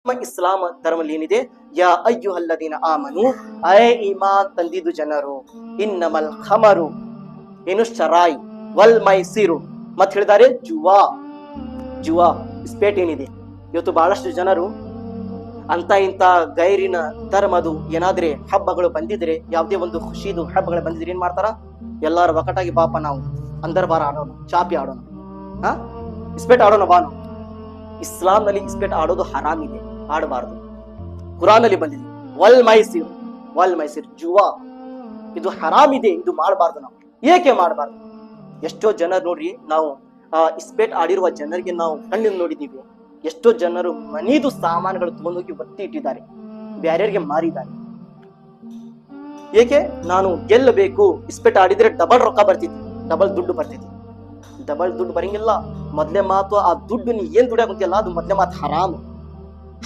ಇಸ್ಲಾಂ ಧರ್ಮದಲ್ಲಿ ಏನಿದೆ, ಯಾ ಅಯ್ಯುಹಲ್ಲದೀನ ಆಮನು, ಅಯೇ ಈಮಾನ್ ತಂದಿದ್ದು ಜನರು, ಇನ್ನಮಲ್ ಖಮರು ಏನು ಶರಾಯ್ ವಲ್ ಮೈಸಿರು ಮತ್ ಹೇಳಿದ್ದಾರೆ ಜುವಾ ಇಸ್ಪೇಟ್ ಏನಿದೆ. ಇವತ್ತು ಬಹಳಷ್ಟು ಜನರು ಅಂತ ಇಂತ ಗೈರಿನ ಧರ್ಮದು ಏನಾದ್ರೆ ಹಬ್ಬಗಳು ಬಂದಿದ್ರೆ, ಯಾವುದೇ ಒಂದು ಖುಷಿದು ಹಬ್ಬಗಳು ಬಂದಿದ್ರೆ ಏನ್ ಮಾಡ್ತಾರ, ಎಲ್ಲಾರು ಒಕ್ಕಟಾಗಿ ಪಾಪ ನಾವು ಅಂದರ್ ಬಾರ ಆಡೋಣ, ಚಾಪಿ ಆಡೋಣ, ಇಸ್ಪೇಟ್ ಆಡೋಣ ಬಾನು. ಇಸ್ಲಾಂ ನಲ್ಲಿ ಇಸ್ಪೇಟ್ ಆಡೋದು ಹರಾಮ್ ಇದೆ, ಆಡಬಾರದು. ಕುರಾನ್ ಅಲ್ಲಿ ಬಂದಿದೆ ವಲ್ ಮೈಸಿರ್ ಜುವಾ, ಇದು ಹರಾಮ್ ಇದೆ, ಇದು ಮಾಡಬಾರ್ದು. ನಾವು ಏಕೆ ಮಾಡಬಾರ್ದು? ಎಷ್ಟೋ ಜನರು ನೋಡ್ರಿ, ನಾವು ಇಸ್ಪೇಟ್ ಆಡಿರುವ ಜನರಿಗೆ ನಾವು ಕಣ್ಣಿಂದ ನೋಡಿದೀವಿ. ಎಷ್ಟೋ ಜನರು ಮನಿದು ಸಾಮಾನುಗಳು ತಗೊಂಡೋಗಿ ಒತ್ತಿ ಇಟ್ಟಿದ್ದಾರೆ, ಬ್ಯಾರ್ಯರಿಗೆ ಮಾರಿದ್ದಾರೆ. ಏಕೆ? ನಾನು ಗೆಲ್ಲಬೇಕು, ಇಸ್ಪೇಟ್ ಆಡಿದ್ರೆ ಡಬಲ್ ರೊಕ್ಕ ಬರ್ತಿತ್ತು, ಡಬಲ್ ದುಡ್ಡು ಬರ್ತಿತ್ತು. ಡಬಲ್ ದುಡ್ಡು ಬರಂಗಿಲ್ಲ. ಮೊದ್ಲೇ ಮಾತು, ಆ ದುಡ್ಡು ನೀ ಏನ್ ದುಡಿಯಾಗುತ್ತಿಲ್ಲ, ಅದು ಮೊದ್ಲೇ ಮಾತು ಹರಾಮ್.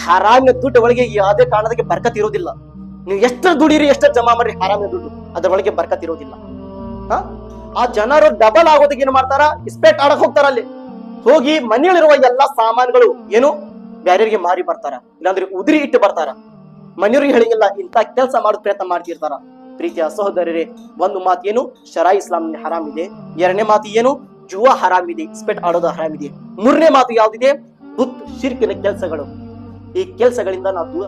ಹರಾಮಿನ ದುಡ್ಡು ಒಳಗೆ ಯಾವುದೇ ಕಾರಣಕ್ಕೆ ಬರ್ಕತ್ ಇರೋದಿಲ್ಲ. ನೀವು ಎಷ್ಟು ದುಡಿರಿ, ಎಷ್ಟು ಜಮಾ ಮಾಡ್ರಿ, ಹರಾಮಿನ ದುಡ್ಡು ಅದರ ಒಳಗೆ ಬರ್ಕತ್ ಇರೋದಿಲ್ಲ. ಆ ಜನರು ಡಬಲ್ ಆಗೋದಕ್ಕೆ ಏನ್ ಮಾಡ್ತಾರ, ಇಸ್ಪೇಟ್ ಆಡಕ್ ಹೋಗ್ತಾರ. ಅಲ್ಲಿ ಹೋಗಿ ಮನೆಯಲ್ಲಿರುವ ಎಲ್ಲಾ ಸಾಮಾನುಗಳು ಏನು ಬ್ಯಾರ್ಯರಿಗೆ ಮಾರಿ ಬರ್ತಾರ, ಇಲ್ಲಾಂದ್ರೆ ಉದುರಿ ಇಟ್ಟು ಬರ್ತಾರ. ಮನೆಯವ್ರಿಗೆ ಹೇಳಿಲ್ಲ, ಇಂತ ಕೆಲಸ ಮಾಡೋ ಪ್ರಯತ್ನ ಮಾಡ್ತಿರ್ತಾರ. ಪ್ರೀತಿಯ ಸಹೋದರರೇ, ಒಂದು ಮಾತು ಏನು, ಶರಾ ಇಸ್ಲಾಂ ಹರಾಮ್ ಇದೆ. ಎರಡನೇ ಮಾತು ಏನು, ಜುವಾ ಹರಾಮ್ ಇದೆ, ಇಸ್ಪೇಟ್ ಆಡೋದು ಹರಾಮ್ ಇದೆ. ಮೂರನೇ ಮಾತು ಯಾವ್ದಿದೆ, ಶಿರ್ಕಿನ ಕೆಲಸಗಳು. ಈ ಕೆಲಸಗಳಿಂದ ನಾವು